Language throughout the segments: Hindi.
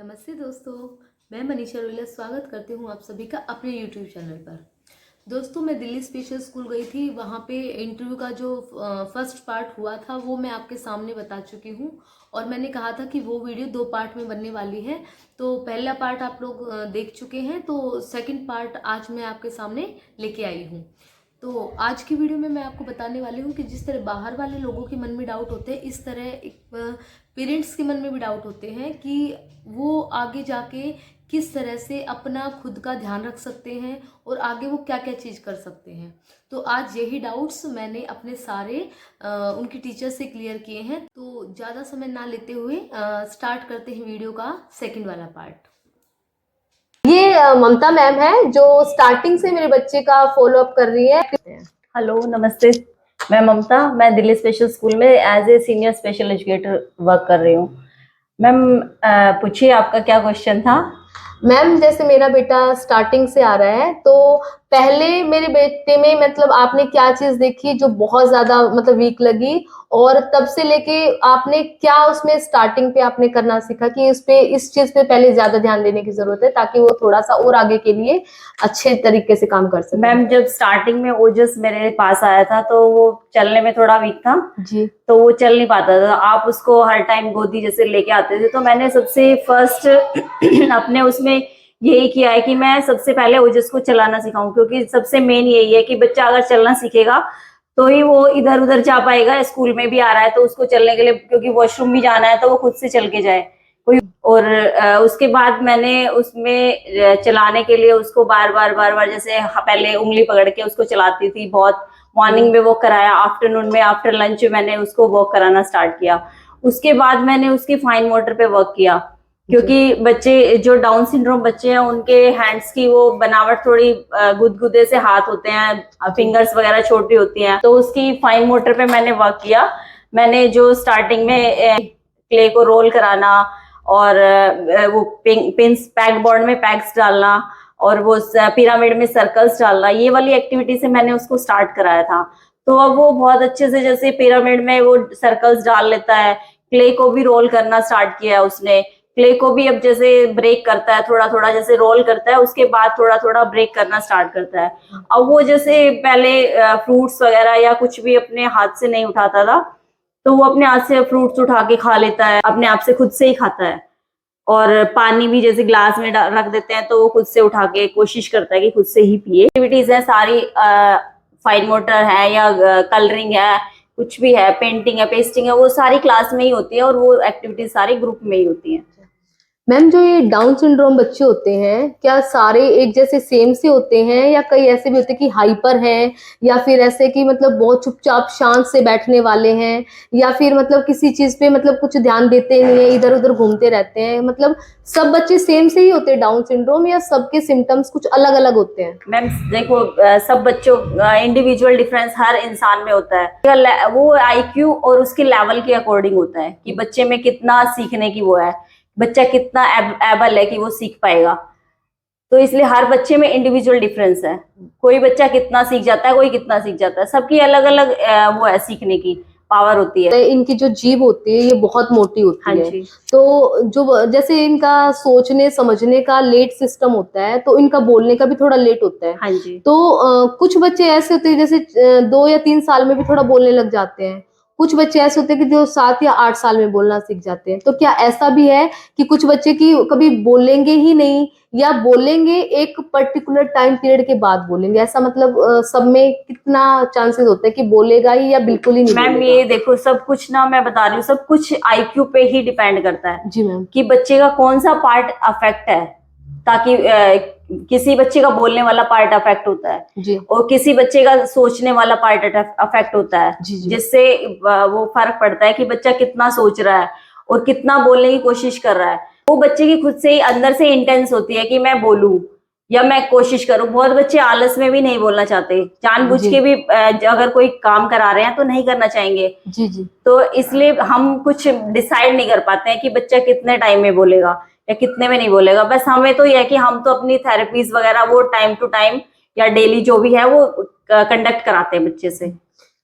नमस्ते दोस्तों, मैं मनीषा रोहिला स्वागत करती हूँ आप सभी का अपने YouTube चैनल पर। दोस्तों, मैं दिल्ली स्पेशल स्कूल गई थी। वहाँ पे इंटरव्यू का जो फर्स्ट पार्ट हुआ था वो मैं आपके सामने बता चुकी हूँ और मैंने कहा था कि वो वीडियो 2 पार्ट में बनने वाली है। तो पहला पार्ट आप लोग देख चुके हैं, तो सेकंड पार्ट आज मैं आपके सामने लेके आई हूँ। तो आज की वीडियो में मैं आपको बताने वाली हूँ कि जिस तरह बाहर वाले लोगों के मन में डाउट होते हैं, इस तरह एक पेरेंट्स के मन में भी डाउट होते हैं कि वो आगे जाके किस तरह से अपना खुद का ध्यान रख सकते हैं और आगे वो क्या क्या चीज़ कर सकते हैं। तो आज यही डाउट्स मैंने अपने सारे उनके टीचर से क्लियर किए हैं। तो ज़्यादा समय ना लेते हुए स्टार्ट करते हैं वीडियो का सेकंड वाला पार्ट। ये ममता मैम है जो स्टार्टिंग से मेरे बच्चे का फॉलो अप कर रही है। हेलो, नमस्ते। मैं ममता, मैं दिल्ली स्पेशल स्कूल में as a senior special educator work कर रही हूँ। मैम, पूछिए आपका क्या क्वेश्चन था। मैम, जैसे मेरा बेटा स्टार्टिंग से आ रहा है, तो पहले मेरे बेटे में मतलब आपने क्या चीज देखी जो बहुत ज्यादा मतलब वीक लगी, और तब से लेके आपने क्या उसमें स्टार्टिंग पे आपने करना सीखा कि इस चीज पे पहले ज्यादा ध्यान देने की जरूरत है ताकि वो थोड़ा सा और आगे के लिए अच्छे तरीके से काम कर सके। मैम, जब स्टार्टिंग में ओजस मेरे पास आया था तो वो चलने में थोड़ा वीक था जी। तो वो चल नहीं पाता था। आप उसको हर टाइम गोदी जैसे लेके आते थे, तो मैंने सबसे फर्स्ट अपने उसमें यही किया है कि मैं सबसे पहले ओजस को चलाना सिखाऊं, क्योंकि सबसे मेन यही है कि बच्चा अगर चलना सीखेगा तो ही वो इधर उधर जा पाएगा। स्कूल में भी आ रहा है तो उसको चलने के लिए, क्योंकि वॉशरूम भी जाना है तो वो खुद से चल के जाए कोई। और उसके बाद मैंने उसमें चलाने के लिए उसको बार बार जैसे पहले उंगली पकड़ के उसको चलाती थी बहुत। मॉर्निंग में वॉक कराया, आफ्टरनून में आफ्टर लंच मैंने उसको वॉक कराना स्टार्ट किया। उसके बाद मैंने उसकी फाइन मोटर पे वर्क किया, क्योंकि बच्चे जो डाउन सिंड्रोम बच्चे हैं उनके हैंड्स की वो बनावट थोड़ी गुदगुदे से हाथ होते हैं, फिंगर्स वगैरह छोटी होती हैं, तो उसकी फाइन मोटर पे मैंने वर्क किया। मैंने जो स्टार्टिंग में क्ले को रोल कराना और वो पिंस पैक बोर्ड में पैक्स डालना और वो पिरामिड में सर्कल्स डालना, ये वाली एक्टिविटी से मैंने उसको स्टार्ट कराया था। तो अब वो बहुत अच्छे से जैसे पिरामिड में वो सर्कल्स डाल लेता है। क्ले को भी रोल करना स्टार्ट किया उसने। क्ले को भी अब जैसे ब्रेक करता है, थोड़ा थोड़ा जैसे रोल करता है, उसके बाद थोड़ा थोड़ा ब्रेक करना स्टार्ट करता है। अब वो जैसे पहले फ्रूट्स वगैरह या कुछ भी अपने हाथ से नहीं उठाता था, तो वो अपने हाथ से फ्रूट्स उठा के खा लेता है, अपने आप से खुद से ही खाता है। और पानी भी जैसे ग्लास में रख देते हैं तो वो खुद से उठा के कोशिश करता है कि खुद से ही पिए। एक्टिविटीज है सारी, फाइन मोटर है या कलरिंग है, कुछ भी है, पेंटिंग है, पेस्टिंग है, वो सारी क्लास में ही होती है और वो एक्टिविटीज सारी ग्रुप में ही होती है। मैम, जो ये डाउन सिंड्रोम बच्चे होते हैं, क्या सारे एक जैसे सेम से होते हैं या कई ऐसे भी होते हैं कि हाइपर हैं, या फिर ऐसे कि मतलब बहुत चुपचाप शांत से बैठने वाले हैं, या फिर मतलब किसी चीज पे मतलब कुछ ध्यान देते नहीं है, इधर उधर घूमते रहते हैं? मतलब सब बच्चे सेम से ही होते हैं डाउन सिंड्रोम, या सबके सिम्टम्स कुछ अलग अलग होते हैं? मैम देखो, सब बच्चों इंडिविजुअल डिफरेंस हर इंसान में होता है। वो आईक्यू और उसके लेवल के अकॉर्डिंग होता है कि बच्चे में कितना सीखने की वो है, बच्चा कितना एबल है कि वो सीख पाएगा। तो इसलिए हर बच्चे में इंडिविजुअल डिफरेंस है। कोई बच्चा कितना सीख जाता है, कोई कितना सीख जाता है, सबकी अलग अलग वो है, सीखने की पावर होती है। इनकी जो जीभ होती है ये बहुत मोटी होती हाँ है। जी। तो जो जैसे इनका सोचने समझने का लेट सिस्टम होता है, तो इनका बोलने का भी थोड़ा लेट होता है। हाँ जी। तो कुछ बच्चे ऐसे होते हैं जैसे 2 या 3 साल में भी थोड़ा बोलने लग जाते हैं। कुछ बच्चे ऐसे होते हैं कि जो 7 या 8 साल में बोलना सीख जाते हैं। तो क्या ऐसा भी है कि कुछ बच्चे की कभी बोलेंगे ही नहीं, या बोलेंगे एक पर्टिकुलर टाइम पीरियड के बाद बोलेंगे? ऐसा मतलब सब में कितना चांसेस होता है कि बोलेगा ही या बिल्कुल ही नहीं मैम बोलेगा? ये देखो, सब कुछ ना, मैं बता रही हूँ, सब कुछ आईक्यू पे ही डिपेंड करता है। जी मैम। कि बच्चे का कौन सा पार्ट अफेक्ट है, ताकि किसी बच्चे का बोलने वाला पार्ट अफेक्ट होता है जी। और किसी बच्चे का सोचने वाला पार्ट अफेक्ट होता है। जी, जी। जिससे वो फर्क पड़ता है कि बच्चा कितना सोच रहा है और कितना बोलने की कोशिश कर रहा है। वो बच्चे की खुद से ही अंदर से इंटेंस होती है कि मैं बोलूं या मैं कोशिश करूं। बहुत बच्चे आलस में भी नहीं बोलना चाहते, जानबूझ जी। के भी अगर कोई काम करा रहे हैं तो नहीं करना चाहेंगे। जी, जी। तो इसलिए हम कुछ डिसाइड नहीं कर पाते हैं कि बच्चा कितने टाइम में बोलेगा या कितने में नहीं बोलेगा। बस हमें तो यह है कि हम तो अपनी थेरेपीज वगैरह वो टाइम टू टाइम या डेली जो भी है वो कंडक्ट कराते हैं बच्चे से।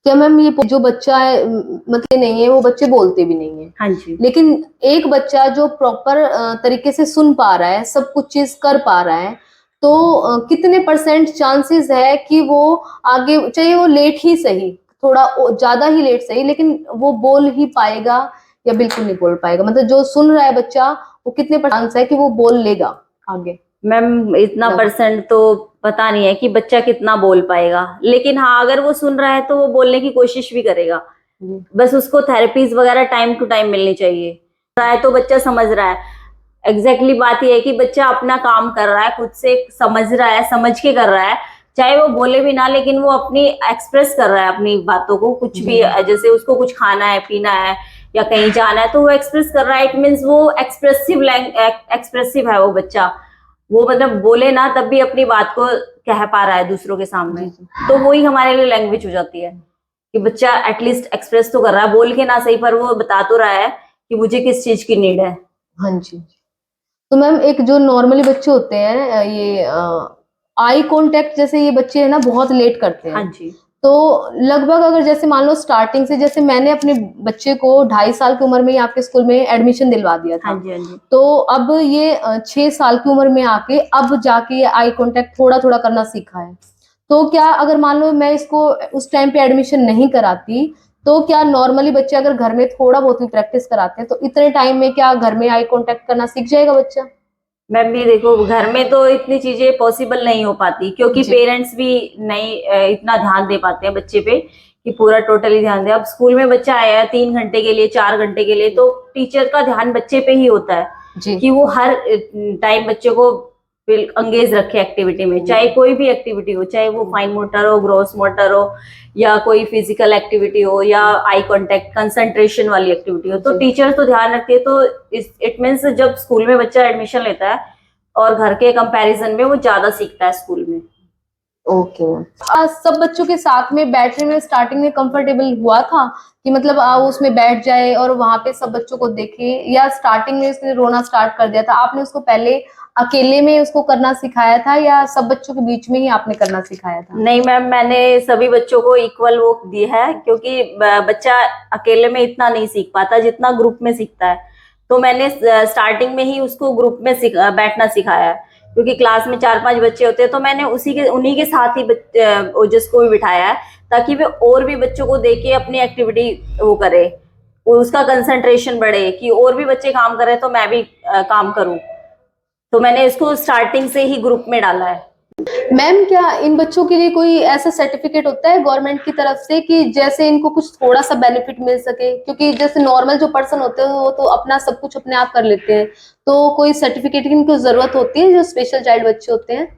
क्या मैम ये जो बच्चा है मतलब नहीं है, वो बच्चे बोलते भी नहीं है, हाँ जी। लेकिन एक बच्चा जो प्रॉपर तरीके से सुन पा रहा है, सब कुछ चीज कर पा रहा है, तो कितने परसेंट चांसेस है कि वो आगे, चाहे वो लेट ही सही, थोड़ा ज्यादा ही लेट सही, लेकिन वो बोल ही पाएगा या बिल्कुल नहीं बोल पाएगा? मतलब जो सुन रहा है बच्चा, वो कितने चांस है कि वो बोल लेगा आगे? मैम इतना मतलब परसेंट तो पता नहीं है कि बच्चा कितना बोल पाएगा, लेकिन हाँ अगर वो सुन रहा है तो वो बोलने की कोशिश भी करेगा। बस उसको थेरेपीज वगैरह टाइम टू टाइम मिलनी चाहिए। रहा है तो बच्चा समझ रहा है। एग्जैक्टली बात यह है कि बच्चा अपना काम कर रहा है, खुद से समझ रहा है, समझ के कर रहा है, चाहे वो बोले भी ना, लेकिन वो अपनी एक्सप्रेस कर रहा है अपनी बातों को, कुछ भी जैसे उसको कुछ खाना है, पीना है या कहीं जाना है तो वो एक्सप्रेस कर रहा है। इट मीन्स वो एक्सप्रेसिव है वो बच्चा। वो मतलब बोले ना तब भी अपनी बात को कह पा रहा है दूसरों के सामने, तो वही हमारे लिए लैंग्वेज हो जाती है कि बच्चा एटलीस्ट एक्सप्रेस तो कर रहा है, बोल के ना सही पर वो बता तो रहा है कि मुझे किस चीज की नीड है। हाँ जी। तो मैम एक जो नॉर्मली बच्चे होते हैं, ये आई कांटेक्ट जैसे ये बच्चे है ना बहुत लेट करते हैं। हाँ जी। तो लगभग अगर जैसे मान लो स्टार्टिंग से, जैसे मैंने अपने बच्चे को 2.5 साल की उम्र में ही आपके स्कूल में एडमिशन दिलवा दिया था। हाँ जी। हाँ जी। तो अब ये 6 साल की उम्र में आके अब जाके ये आई कांटेक्ट थोड़ा थोड़ा करना सीखा है। तो क्या अगर मान लो मैं इसको उस टाइम पे एडमिशन नहीं कराती, तो क्या नॉर्मली बच्चे अगर घर में थोड़ा बहुत भी प्रैक्टिस कराते हैं तो इतने टाइम में क्या घर में आई कांटेक्ट करना सीख जाएगा बच्चा? मैम भी देखो घर में तो इतनी चीजें पॉसिबल नहीं हो पाती, क्योंकि जी। पेरेंट्स भी नहीं इतना ध्यान दे पाते हैं बच्चे पे कि पूरा टोटली ध्यान दे। अब स्कूल में बच्चा आया है 3 घंटे के लिए, 4 घंटे के लिए, तो टीचर का ध्यान बच्चे पे ही होता है जी। कि वो हर टाइम बच्चे को अंगेज रखे एक्टिविटी में, चाहे कोई भी एक्टिविटी हो, चाहे वो फाइन मोटर हो, ग्रॉस मोटर हो, या कोई फिजिकल एक्टिविटी हो, या आई कांटेक्ट कंसंट्रेशन वाली एक्टिविटी हो, तो टीचर तो ध्यान रखते हैं। तो इट मीन्स जब स्कूल में बच्चा एडमिशन लेता है और घर के कंपैरिजन में वो ज्यादा सीखता है स्कूल में। ओके। सब बच्चों के साथ में बैठने में स्टार्टिंग में कंफर्टेबल हुआ था कि मतलब उसमें बैठ जाए और वहां पे सब बच्चों को देखे, या स्टार्टिंग में उसने रोना स्टार्ट कर दिया था? आपने उसको पहले अकेले में उसको करना सिखाया था या सब बच्चों के बीच में ही आपने करना सिखाया था? नहीं मैम, मैंने सभी बच्चों को इक्वल वो दी है, क्योंकि बच्चा अकेले में इतना नहीं सीख पाता जितना ग्रुप में सीखता है। तो मैंने स्टार्टिंग में ही उसको ग्रुप में बैठना सिखाया है, क्योंकि क्लास में 4-5 बच्चे होते हैं, तो मैंने उन्हीं के साथ ही ओजस को भी बिठाया है, ताकि वे और भी बच्चों को देके अपनी एक्टिविटी वो करे, उसका कंसंट्रेशन बढ़े कि और भी बच्चे काम कर रहे हैं तो मैं भी काम करूं। तो मैंने इसको स्टार्टिंग से ही ग्रुप में डाला है। मैम क्या इन बच्चों के लिए कोई ऐसा सर्टिफिकेट होता है गवर्नमेंट की तरफ से कि जैसे इनको कुछ थोड़ा सा बेनिफिट मिल सके? क्योंकि जैसे नॉर्मल जो पर्सन होते हैं वो तो अपना सब कुछ अपने आप कर लेते हैं, तो कोई सर्टिफिकेट की इनको जरूरत होती है जो स्पेशल चाइल्ड बच्चे होते हैं?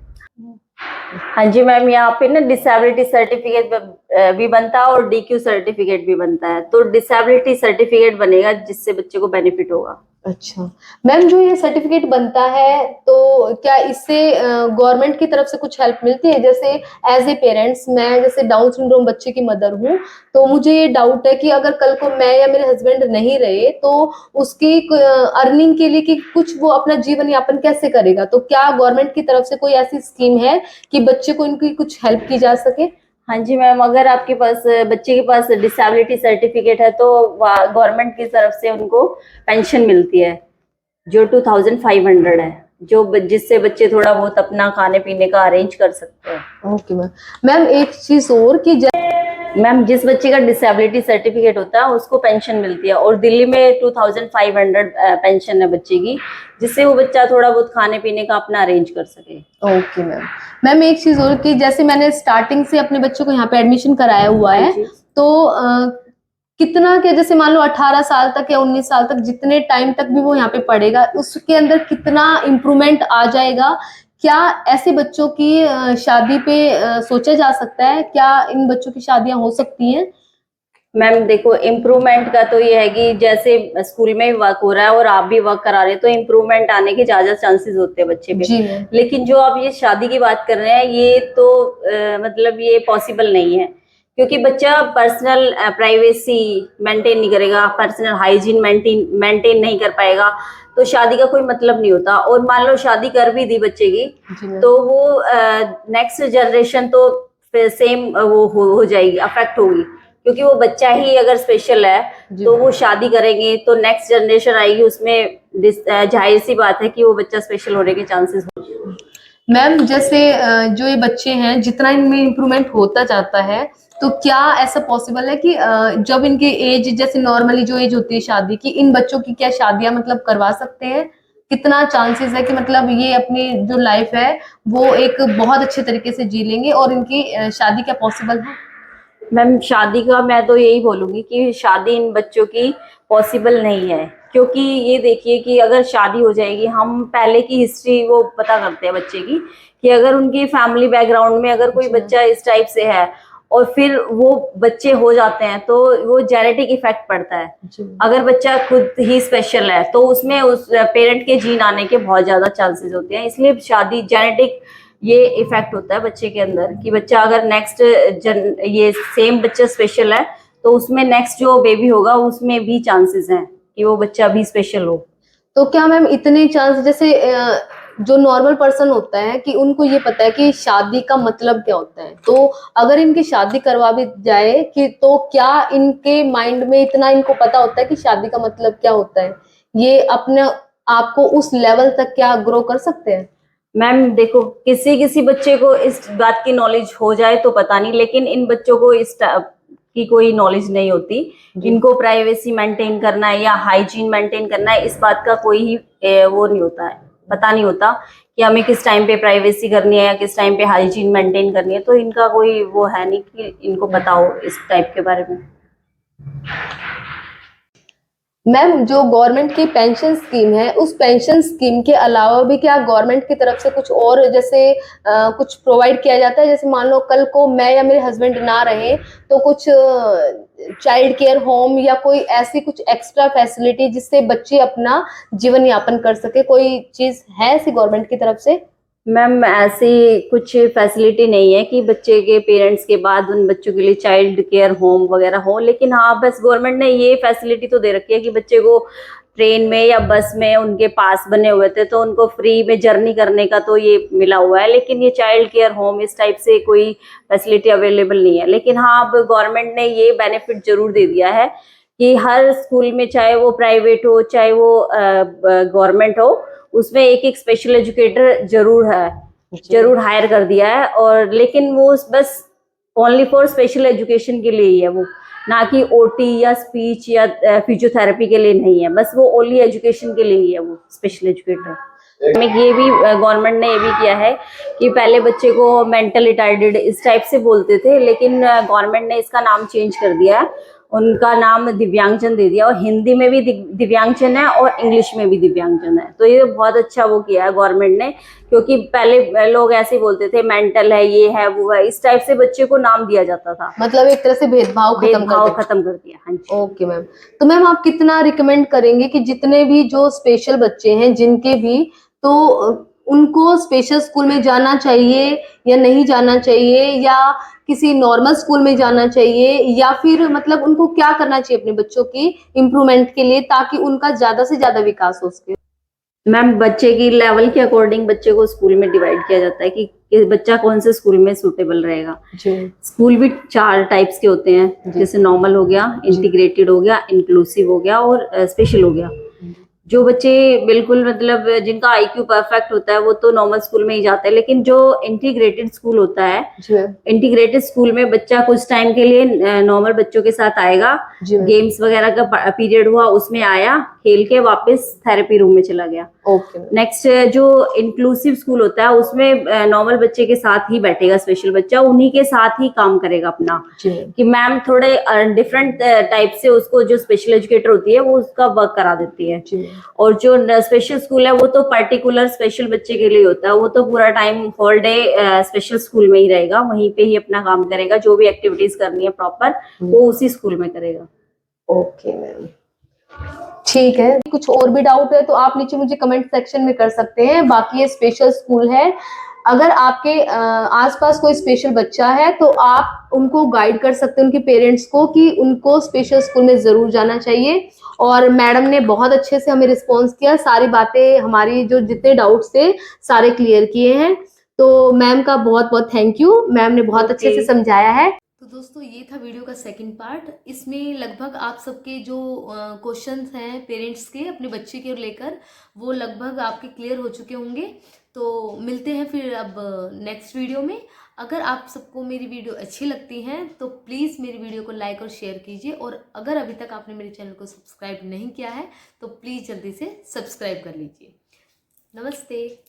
हाँ जी मैम, यहाँ पे ना डिसेबिलिटी सर्टिफिकेट भी बनता है और डीक्यू सर्टिफिकेट भी बनता है। तो डिसेबिलिटी सर्टिफिकेट बनेगा जिससे बच्चे को बेनिफिट होगा। अच्छा मैम, जो ये सर्टिफिकेट बनता है तो क्या इससे गवर्नमेंट की तरफ से कुछ हेल्प मिलती है? जैसे एज ए पेरेंट्स, मैं जैसे डाउन सिंड्रोम बच्चे की मदर हूँ, तो मुझे ये डाउट है कि अगर कल को मैं या मेरे हस्बैंड नहीं रहे तो उसकी अर्निंग के लिए कि कुछ वो अपना जीवन यापन कैसे करेगा? तो क्या गवर्नमेंट की तरफ से कोई ऐसी स्कीम है कि बच्चे को इनकी कुछ हेल्प की जा सके? हाँ जी मैम, अगर आपके पास बच्चे के पास डिसेबिलिटी सर्टिफिकेट है तो गवर्नमेंट की तरफ से उनको पेंशन मिलती है, जो 2500 है, जो जिससे बच्चे थोड़ा बहुत अपना खाने पीने का अरेंज कर सकते हैं। Okay ma'am. मैम एक चीज और कि मैम जिस बच्चे का डिसेबिलिटी सर्टिफिकेट होता है उसको पेंशन मिलती है, और दिल्ली में 2500 पेंशन है बच्चे की, जिससे वो बच्चा थोड़ा बहुत खाने पीने का अपना अरेंज कर सके। Okay ma'am. मैम एक चीज और कि जैसे मैंने स्टार्टिंग से अपने बच्चों को यहाँ पे एडमिशन कराया हुआ है, तो कितना के जैसे मान लो 18 साल तक या 19 साल तक जितने टाइम तक भी वो यहाँ पे पढ़ेगा उसके अंदर कितना इम्प्रूवमेंट आ जाएगा? क्या ऐसे बच्चों की शादी पे सोचा जा सकता है? क्या इन बच्चों की शादियां हो सकती हैं? मैम देखो, इम्प्रूवमेंट का तो ये है कि जैसे स्कूल में वर्क हो रहा है और आप भी वर्क करा रहे हैं, तो इम्प्रूवमेंट आने के ज्यादा चांसेस होते हैं बच्चे पे। जी। लेकिन जो आप ये शादी की बात कर रहे हैं, ये तो मतलब ये पॉसिबल नहीं है, क्योंकि बच्चा पर्सनल प्राइवेसी मेंटेन नहीं करेगा, पर्सनल हाइजीन मेंटेन नहीं कर पाएगा, तो शादी का कोई मतलब नहीं होता। और मान लो शादी कर भी दी बच्चे की, तो वो नेक्स्ट जनरेशन तो सेम वो हो जाएगी, अफेक्ट होगी, क्योंकि वो बच्चा ही अगर स्पेशल है जी। तो वो शादी करेंगे तो नेक्स्ट जनरेशन आएगी, उसमें जाहिर सी बात है कि वो बच्चा स्पेशल होने के चांसेस। मैम जैसे जो ये बच्चे हैं जितना इनमें इम्प्रूवमेंट होता जाता है, तो क्या ऐसा पॉसिबल है कि जब इनकी एज जैसे नॉर्मली जो एज होती है शादी की, इन बच्चों की क्या शादियां मतलब करवा सकते हैं? कितना चांसेस है कि मतलब ये अपनी जो लाइफ है वो एक बहुत अच्छे तरीके से जी लेंगे और इनकी शादी क्या पॉसिबल है? मैम शादी का मैं तो यही बोलूंगी कि शादी इन बच्चों की पॉसिबल नहीं है, क्योंकि ये देखिए कि अगर शादी हो जाएगी, हम पहले की हिस्ट्री वो पता करते हैं बच्चे की, कि अगर उनकी फैमिली बैकग्राउंड में अगर कोई बच्चा इस टाइप से है और फिर वो बच्चे हो जाते हैं तो वो जेनेटिक इफेक्ट पड़ता है। अगर बच्चा खुद ही स्पेशल है तो उसमें उस पेरेंट के जीन आने के बहुत ज्यादा चांसेस होते हैं, इसलिए शादी जेनेटिक ये इफेक्ट होता है बच्चे के अंदर कि बच्चा अगर नेक्स्ट ये सेम बच्चा स्पेशल है तो उसमें नेक्स्ट जो बेबी होगा उसमें भी चांसेस हैं कि वो बच्चा भी स्पेशल हो। तो क्या मैम इतने चांस जैसे जो नॉर्मल पर्सन होता है कि उनको ये पता है कि शादी का मतलब क्या होता है, तो अगर इनकी शादी करवा भी जाए कि तो क्या इनके माइंड में इतना इनको पता होता है कि शादी का मतलब क्या होता है? ये अपने आप को उस लेवल तक क्या ग्रो कर सकते हैं? मैम देखो, किसी किसी बच्चे को इस बात की नॉलेज हो जाए तो पता नहीं, लेकिन इन बच्चों को इस की कोई नॉलेज नहीं होती। इनको प्राइवेसी मेंटेन करना है या हाइजीन मेंटेन करना है, इस बात का कोई ही वो नहीं होता है, पता नहीं होता कि हमें किस टाइम पे प्राइवेसी करनी है या किस टाइम पे हाइजीन मेंटेन करनी है, तो इनका कोई वो है नहीं कि इनको पता हो इस टाइप के बारे में। मैम जो गवर्नमेंट की पेंशन स्कीम है, उस पेंशन स्कीम के अलावा भी क्या गवर्नमेंट की तरफ से कुछ और जैसे कुछ प्रोवाइड किया जाता है? जैसे मान लो कल को मैं या मेरे हस्बैंड ना रहे तो कुछ चाइल्ड केयर होम या कोई ऐसी कुछ एक्स्ट्रा फैसिलिटी जिससे बच्चे अपना जीवन यापन कर सके, कोई चीज है ऐसी गवर्नमेंट की तरफ से? मैम ऐसी कुछ फैसिलिटी नहीं है कि बच्चे के पेरेंट्स के बाद उन बच्चों के लिए चाइल्ड केयर होम वगैरह हो, लेकिन हाँ बस गवर्नमेंट ने ये फैसिलिटी तो दे रखी है कि बच्चे को ट्रेन में या बस में उनके पास बने हुए थे तो उनको फ्री में जर्नी करने का तो ये मिला हुआ है, लेकिन ये चाइल्ड केयर होम इस टाइप से कोई फैसिलिटी अवेलेबल नहीं है। लेकिन हाँ अब गवर्नमेंट ने ये बेनिफिट जरूर दे दिया है कि हर स्कूल में, चाहे वो प्राइवेट हो चाहे वो गवर्नमेंट हो, उसमें एक एक स्पेशल एजुकेटर जरूर हायर कर दिया है। और लेकिन वो बस ओनली फॉर स्पेशल एजुकेशन के लिए ही है, वो ना कि ओटी या स्पीच या फिजियोथेरेपी के लिए नहीं है, बस वो ओनली एजुकेशन के लिए ही है वो स्पेशल एजुकेटर। हमें ये भी गवर्नमेंट ने ये भी किया है कि पहले बच्चे को मेंटल रिटार्डेड इस टाइप से बोलते थे, लेकिन गवर्नमेंट ने इसका नाम चेंज कर दिया है, उनका नाम दिव्यांगजन दे दिया, और हिंदी में भी दिव्यांगजन है और इंग्लिश में भी दिव्यांगजन है। तो ये बहुत अच्छा वो किया है गवर्नमेंट ने, क्योंकि पहले लोग ऐसे बोलते थे मेंटल है, ये है वो है, इस टाइप से बच्चे को नाम दिया जाता था। मतलब एक तरह से भेदभाव खत्म कर दिया। हाँ जी। ओके मैम, तो मैम आप कितना रिकमेंड करेंगे कि जितने भी जो स्पेशल बच्चे हैं जिनके भी, तो उनको स्पेशल स्कूल में जाना चाहिए या नहीं जाना चाहिए, या किसी नॉर्मल स्कूल में जाना चाहिए, या फिर मतलब उनको क्या करना चाहिए अपने बच्चों की इम्प्रूवमेंट के लिए ताकि उनका ज्यादा से ज्यादा विकास हो सके? मैम बच्चे की लेवल के अकॉर्डिंग बच्चे को स्कूल में डिवाइड किया जाता है कि बच्चा कौन से स्कूल में सूटेबल रहेगा। स्कूल भी 4 टाइप्स के होते हैं, जैसे नॉर्मल हो गया, इंटीग्रेटेड हो गया, इंक्लूसिव हो गया और स्पेशल हो गया। जो बच्चे बिल्कुल मतलब जिनका आईक्यू परफेक्ट होता है वो तो नॉर्मल स्कूल में ही जाते हैं, लेकिन जो इंटीग्रेटेड स्कूल होता है, इंटीग्रेटेड स्कूल में बच्चा कुछ टाइम के लिए नॉर्मल बच्चों के साथ आएगा, गेम्स वगैरह का पीरियड हुआ उसमें आया, खेल के वापस थेरेपी रूम में चला गया। नेक्स्ट जो इंक्लूसिव स्कूल होता है उसमें नॉर्मल बच्चे के साथ ही बैठेगा स्पेशल बच्चा, उन्हीं के साथ ही काम करेगा अपना, कि मैम थोड़े डिफरेंट टाइप से उसको जो स्पेशल एजुकेटर होती है वो उसका वर्क करा देती है। और जो स्पेशल स्कूल है वो तो पर्टिकुलर स्पेशल बच्चे के लिए होता है, वो तो पूरा time whole day special school में ही रहेगा, वहीं पे ही अपना काम करेगा, जो भी एक्टिविटीज करनी है प्रॉपर वो उसी स्कूल में करेगा। ओके मैम, ठीक है। कुछ और भी डाउट है तो आप नीचे मुझे कमेंट सेक्शन में कर सकते हैं। बाकी ये स्पेशल स्कूल है, अगर आपके आसपास कोई स्पेशल बच्चा है तो आप उनको गाइड कर सकते हैं, उनके पेरेंट्स को, कि उनको स्पेशल स्कूल में जरूर जाना चाहिए। और मैडम ने बहुत अच्छे से हमें रिस्पॉन्स किया, सारी बातें हमारी जो जितने डाउट्स थे सारे क्लियर किए हैं। तो मैम का बहुत बहुत थैंक यू, मैम ने बहुत अच्छे से समझाया है। तो दोस्तों ये था वीडियो का सेकंड पार्ट। इसमें लगभग आप सबके जो क्वेश्चंस हैं पेरेंट्स के अपने बच्चे के लेकर, वो लगभग आपके क्लियर हो चुके होंगे। तो मिलते हैं फिर अब नेक्स्ट वीडियो में। अगर आप सबको मेरी वीडियो अच्छी लगती हैं तो प्लीज़ मेरी वीडियो को लाइक और शेयर कीजिए, और अगर अभी तक आपने मेरे चैनल को सब्सक्राइब नहीं किया है तो प्लीज़ जल्दी से सब्सक्राइब कर लीजिए। नमस्ते।